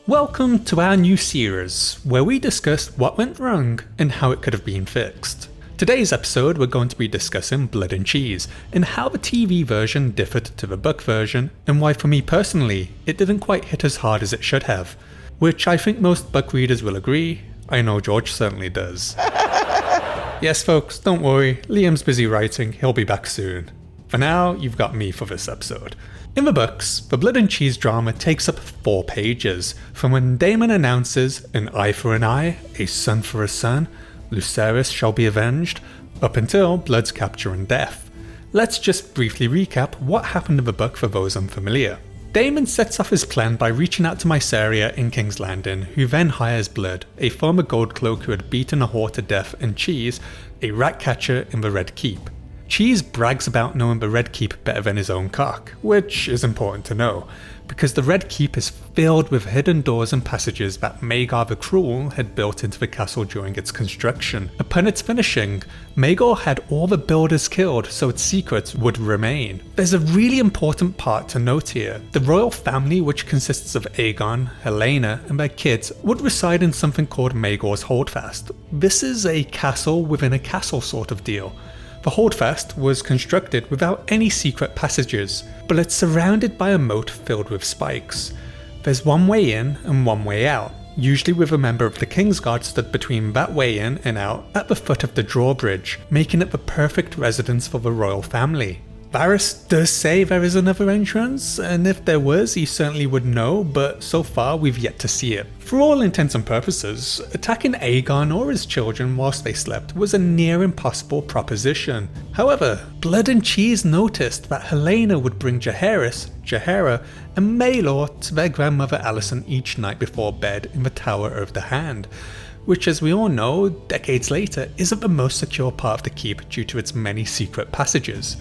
Welcome to our new series, where we discuss what went wrong and how it could have been fixed. Today's episode we're going to be discussing Blood and Cheese, and how the TV version differed to the book version, and why for me personally, it didn't quite hit as hard as it should have. Which I think most book readers will agree. I know George certainly does. Yes folks, don't worry, Liam's busy writing, he'll be back soon. For now, you've got me for this episode. In the books, the Blood and Cheese drama takes up 4 pages, from when Daemon announces an eye for an eye, a son for a son, Lucerys shall be avenged, up until Blood's capture and death. Let's just briefly recap what happened in the book for those unfamiliar. Daemon sets off his plan by reaching out to Mysaria in King's Landing, who then hires Blood, a former Goldcloak who had beaten a whore to death, and Cheese, a rat catcher in the Red Keep. Cheese brags about knowing the Red Keep better than his own cock, which is important to know, because the Red Keep is filled with hidden doors and passages that Maegor the Cruel had built into the castle during its construction. Upon its finishing, Maegor had all the builders killed so its secrets would remain. There's a really important part to note here. The royal family, which consists of Aegon, Helaena and their kids, would reside in something called Maegor's Holdfast. This is a castle within a castle sort of deal. The Holdfast was constructed without any secret passages, but it's surrounded by a moat filled with spikes. There's one way in and one way out, usually with a member of the Kingsguard stood between that way in and out at the foot of the drawbridge, making it the perfect residence for the royal family. Varys does say there is another entrance, and if there was, he certainly would know, but so far we've yet to see it. For all intents and purposes, attacking Aegon or his children whilst they slept was a near impossible proposition. However, Blood and Cheese noticed that Helaena would bring Jaehaera, and Maelor to their grandmother Alicent each night before bed in the Tower of the Hand, which, as we all know, decades later isn't the most secure part of the keep due to its many secret passages.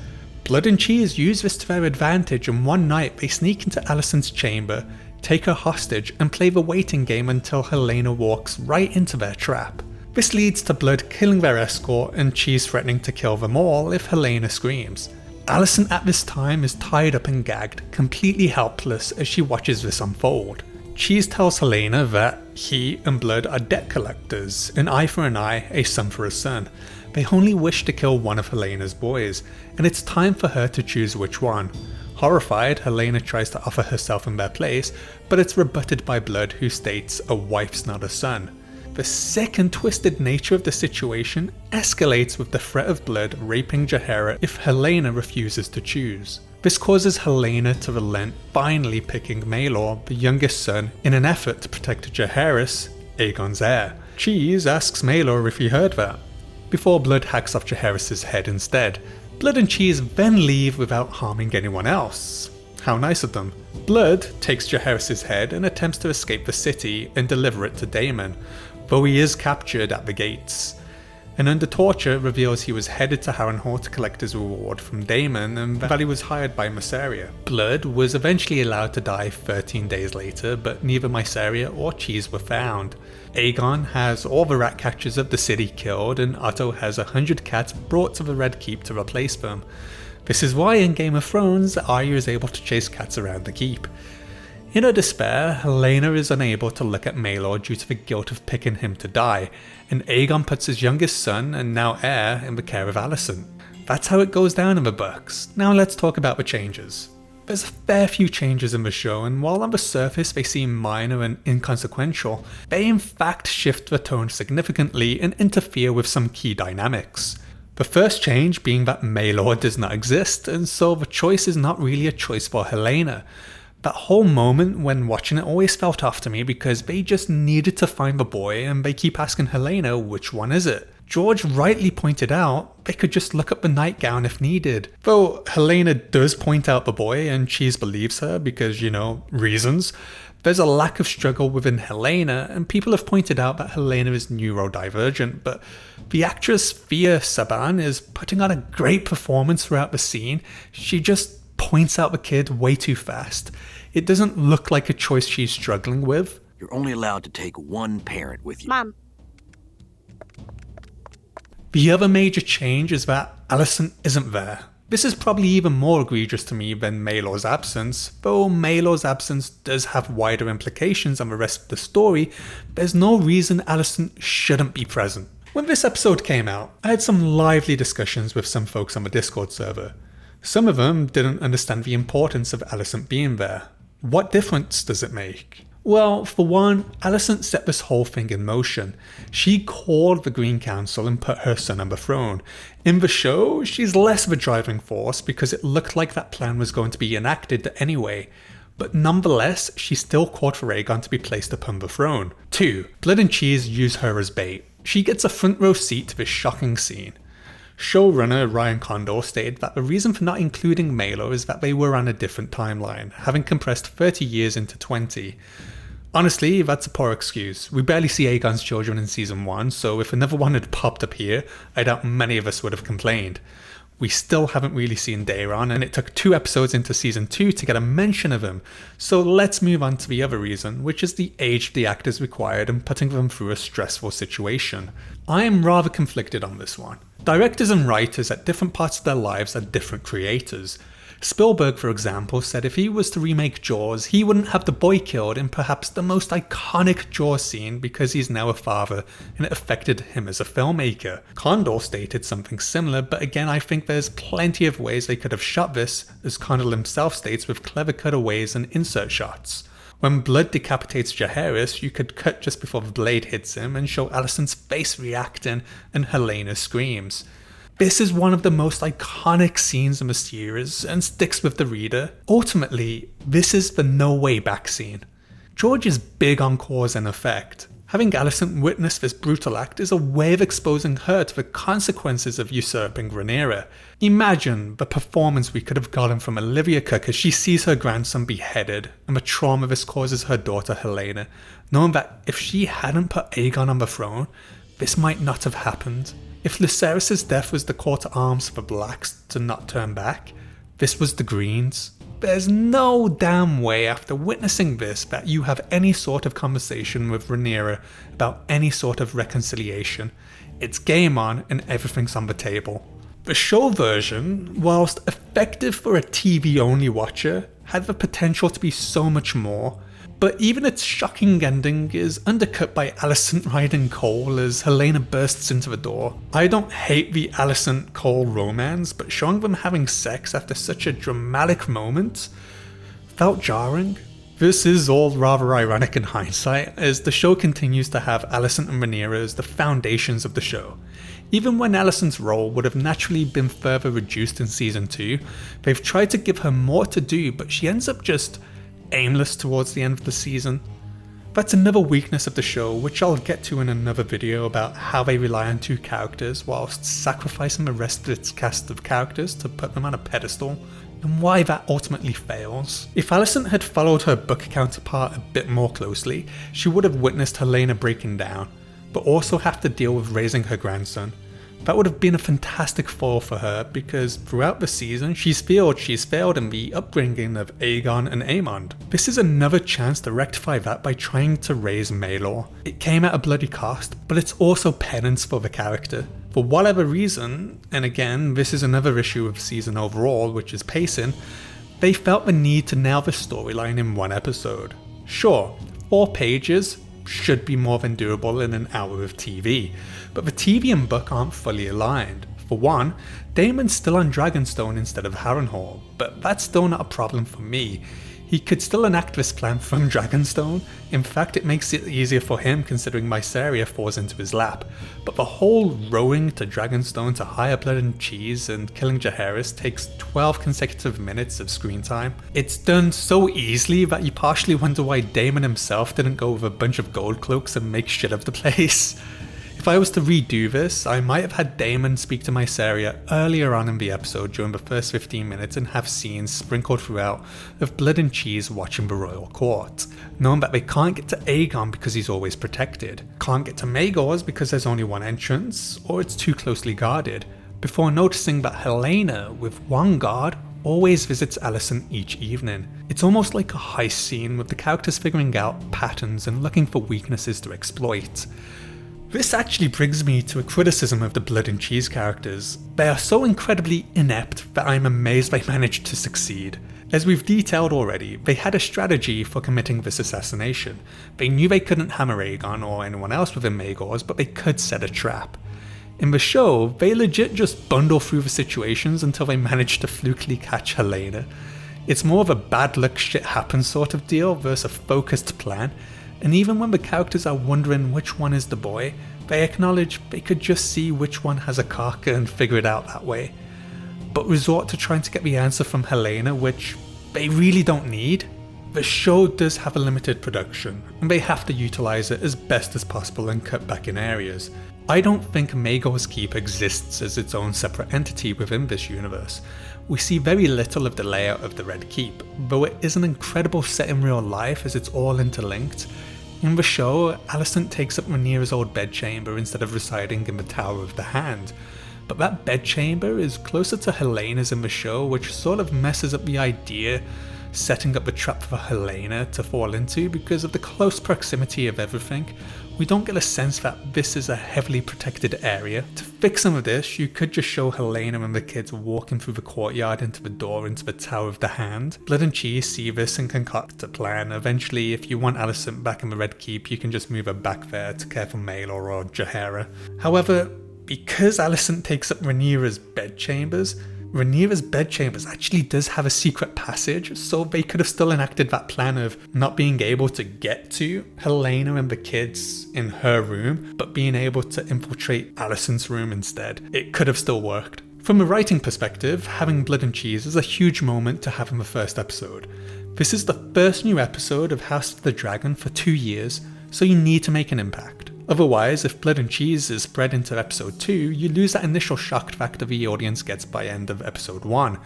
Blood and Cheese use this to their advantage, and one night they sneak into Alicent's chamber, take her hostage and play the waiting game until Helaena walks right into their trap. This leads to Blood killing their escort and Cheese threatening to kill them all if Helaena screams. Alicent at this time is tied up and gagged, completely helpless as she watches this unfold. Cheese tells Helaena that he and Blood are debt collectors, an eye for an eye, a son for a son. They only wish to kill one of Helena's boys, and it's time for her to choose which one. Horrified, Helaena tries to offer herself in their place, but it's rebutted by Blood, who states a wife's not a son. The sick and twisted nature of the situation escalates with the threat of Blood raping Jaehaera if Helaena refuses to choose. This causes Helaena to relent, finally picking Maelor, the youngest son, in an effort to protect Jaehaerys, Aegon's heir. Cheese asks Maelor if he heard that, before Blood hacks off Jaehaerys' head instead. Blood and Cheese then leave without harming anyone else. How nice of them. Blood takes Jaehaerys' head and attempts to escape the city and deliver it to Daemon, though he is captured at the gates, and under torture reveals he was headed to Harrenhal to collect his reward from Daemon and that he was hired by Mysaria. Blood was eventually allowed to die 13 days later, but neither Mysaria or Cheese were found. Aegon has all the rat catchers of the city killed, and Otto has 100 cats brought to the Red Keep to replace them. This is why in Game of Thrones, Arya is able to chase cats around the keep. In her despair, Helaena is unable to look at Maelor due to the guilt of picking him to die, and Aegon puts his youngest son and now heir in the care of Alicent. That's how it goes down in the books. Now let's talk about the changes. There's a fair few changes in the show, and while on the surface they seem minor and inconsequential, they in fact shift the tone significantly and interfere with some key dynamics. The first change being that Maelor does not exist, and so the choice is not really a choice for Helaena. That whole moment when watching it always felt off to me because they just needed to find the boy and they keep asking Helaena which one is it. George rightly pointed out they could just look up the nightgown if needed. Though Helaena does point out the boy and Cheese believes her because, reasons, there's a lack of struggle within Helaena, and people have pointed out that Helaena is neurodivergent, but the actress Thea Saban is putting on a great performance throughout the scene. She just points out the kid way too fast. It doesn't look like a choice she's struggling with. You're only allowed to take one parent with you. Mom. The other major change is that Alicent isn't there. This is probably even more egregious to me than Maelor's absence, though Maelor's absence does have wider implications on the rest of the story. There's no reason Alicent shouldn't be present. When this episode came out, I had some lively discussions with some folks on the Discord server. Some of them didn't understand the importance of Alicent being there. What difference does it make? Well, for one, Alicent set this whole thing in motion. She called the Green Council and put her son on the throne. In the show, she's less of a driving force because it looked like that plan was going to be enacted anyway. But nonetheless, she still called for Aegon to be placed upon the throne. 2. Blood and Cheese use her as bait. She gets a front row seat to this shocking scene. Showrunner Ryan Condor stated that the reason for not including Maelor is that they were on a different timeline, having compressed 30 years into 20. Honestly, that's a poor excuse. We barely see Aegon's children in season 1, so if another one had popped up here, I doubt many of us would have complained. We still haven't really seen Daemon, and it took 2 episodes into season 2 to get a mention of him. So let's move on to the other reason, which is the age the actors required and putting them through a stressful situation. I am rather conflicted on this one. Directors and writers at different parts of their lives are different creators. Spielberg, for example, said if he was to remake Jaws, he wouldn't have the boy killed in perhaps the most iconic Jaws scene because he's now a father and it affected him as a filmmaker. Condor stated something similar, but again I think there's plenty of ways they could have shot this, as Condor himself states, with clever cutaways and insert shots. When Blood decapitates Jaehaerys, you could cut just before the blade hits him and show Alicent's face reacting and Helena screams. This is one of the most iconic scenes in the series and sticks with the reader. Ultimately, this is the no way back scene. George is big on cause and effect. Having Alicent witness this brutal act is a way of exposing her to the consequences of usurping Rhaenyra. Imagine the performance we could have gotten from Olivia Cook as she sees her grandson beheaded and the trauma this causes her daughter Helena, knowing that if she hadn't put Aegon on the throne, this might not have happened. If Lucerys' death was the call to arms for the Blacks to not turn back, this was the Greens. There's no damn way after witnessing this that you have any sort of conversation with Rhaenyra about any sort of reconciliation. It's game on and everything's on the table. The show version, whilst effective for a TV-only watcher, had the potential to be so much more. But even its shocking ending is undercut by Alicent riding Cole as Helena bursts into the door. I don't hate the Alicent-Cole romance, but showing them having sex after such a dramatic moment felt jarring. This is all rather ironic in hindsight, as the show continues to have Alicent and Rhaenyra as the foundations of the show. Even when Alicent's role would have naturally been further reduced in season 2, they've tried to give her more to do, but she ends up just aimless towards the end of the season. That's another weakness of the show, which I'll get to in another video about how they rely on 2 characters whilst sacrificing the rest of its cast of characters to put them on a pedestal, and why that ultimately fails. If Alicent had followed her book counterpart a bit more closely, she would have witnessed Helena breaking down, but also have to deal with raising her grandson. That would have been a fantastic foil for her because throughout the season she's failed in the upbringing of Aegon and Aemond. This is another chance to rectify that by trying to raise Maelor. It came at a bloody cost, but it's also penance for the character. For whatever reason, and again this is another issue of the season overall, which is pacing, they felt the need to nail the storyline in 1 episode. Sure, 4 pages should be more than doable in an hour of TV, but the TV and book aren't fully aligned. For one, Daemon's still on Dragonstone instead of Harrenhal, but that's still not a problem for me. He could still enact this plan from Dragonstone. In fact, it makes it easier for him considering Mysaria falls into his lap. But the whole rowing to Dragonstone to hire Blood and Cheese and killing Jaehaerys takes 12 consecutive minutes of screen time. It's done so easily that you partially wonder why Daemon himself didn't go with a bunch of gold cloaks and make shit of the place. If I was to redo this, I might have had Daemon speak to Mysaria earlier on in the episode during the first 15 minutes and have scenes sprinkled throughout of Blood and Cheese watching the royal court, knowing that they can't get to Aegon because he's always protected, can't get to Maegor's because there's only one entrance, or it's too closely guarded, before noticing that Helena, with one guard, always visits Alicent each evening. It's almost like a heist scene with the characters figuring out patterns and looking for weaknesses to exploit. This actually brings me to a criticism of the Blood and Cheese characters. They are so incredibly inept that I'm amazed they managed to succeed. As we've detailed already, they had a strategy for committing this assassination. They knew they couldn't hammer Aegon or anyone else within Maegor's, but they could set a trap. In the show, they legit just bundle through the situations until they manage to flukily catch Helena. It's more of a bad luck shit happens sort of deal versus a focused plan, and even when the characters are wondering which one is the boy, they acknowledge they could just see which one has a cock and figure it out that way. But resort to trying to get the answer from Helena, which they really don't need. The show does have a limited production, and they have to utilise it as best as possible and cut back in areas. I don't think Maegor's Keep exists as its own separate entity within this universe. We see very little of the layout of the Red Keep, though it is an incredible set in real life as it's all interlinked. In the show, Alicent takes up Rhaenyra's old bedchamber instead of residing in the Tower of the Hand, but that bedchamber is closer to Helena's in the show, which sort of messes up the idea, setting up the trap for Helena to fall into because of the close proximity of everything. We don't get a sense that this is a heavily protected area. To fix some of this, you could just show Helena and the kids walking through the courtyard into the door into the Tower of the Hand. Blood and Cheese see this and concoct a plan. Eventually, if you want Alicent back in the Red Keep, you can just move her back there to care for Maelor or Jaehaera. However, because Alicent takes up Rhaenyra's bedchambers actually does have a secret passage, so they could have still enacted that plan of not being able to get to Helena and the kids in her room, but being able to infiltrate Alicent's room instead. It could have still worked. From a writing perspective, having Blood and Cheese is a huge moment to have in the first episode. This is the first new episode of House of the Dragon for 2 years, so you need to make an impact. Otherwise, if Blood and Cheese is spread into episode 2, you lose that initial shock factor the audience gets by end of episode 1.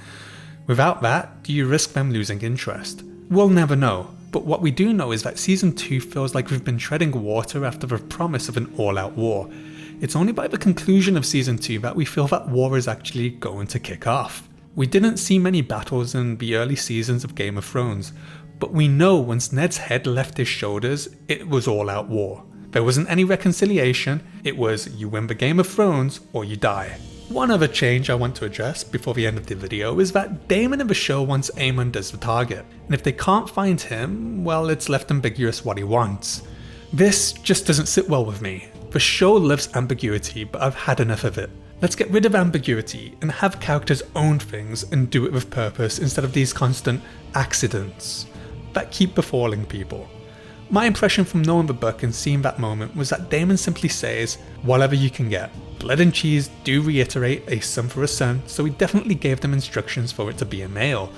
Without that, do you risk them losing interest? We'll never know, but what we do know is that season 2 feels like we've been treading water after the promise of an all-out war. It's only by the conclusion of season 2 that we feel that war is actually going to kick off. We didn't see many battles in the early seasons of Game of Thrones, but we know once Ned's head left his shoulders, it was all-out war. There wasn't any reconciliation, it was you win the Game of Thrones or you die. One other change I want to address before the end of the video is that Daemon in the show wants Aemon as the target, and if they can't find him, well, it's left ambiguous what he wants. This just doesn't sit well with me. The show loves ambiguity, but I've had enough of it. Let's get rid of ambiguity and have characters own things and do it with purpose instead of these constant accidents that keep befalling people. My impression from knowing the book and seeing that moment was that Daemon simply says, whatever you can get. Blood and Cheese do reiterate a son for a son, so he definitely gave them instructions for it to be a male.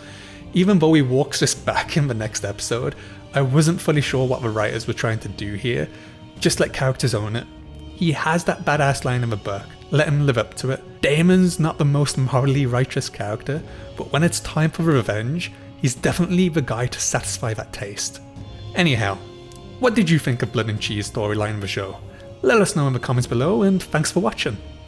Even though he walks this back in the next episode, I wasn't fully sure what the writers were trying to do here. Just let characters own it. He has that badass line in the book, let him live up to it. Daemon's not the most morally righteous character, but when it's time for revenge, he's definitely the guy to satisfy that taste. Anyhow, what did you think of Blood and Cheese storyline of the show? Let us know in the comments below, and thanks for watching.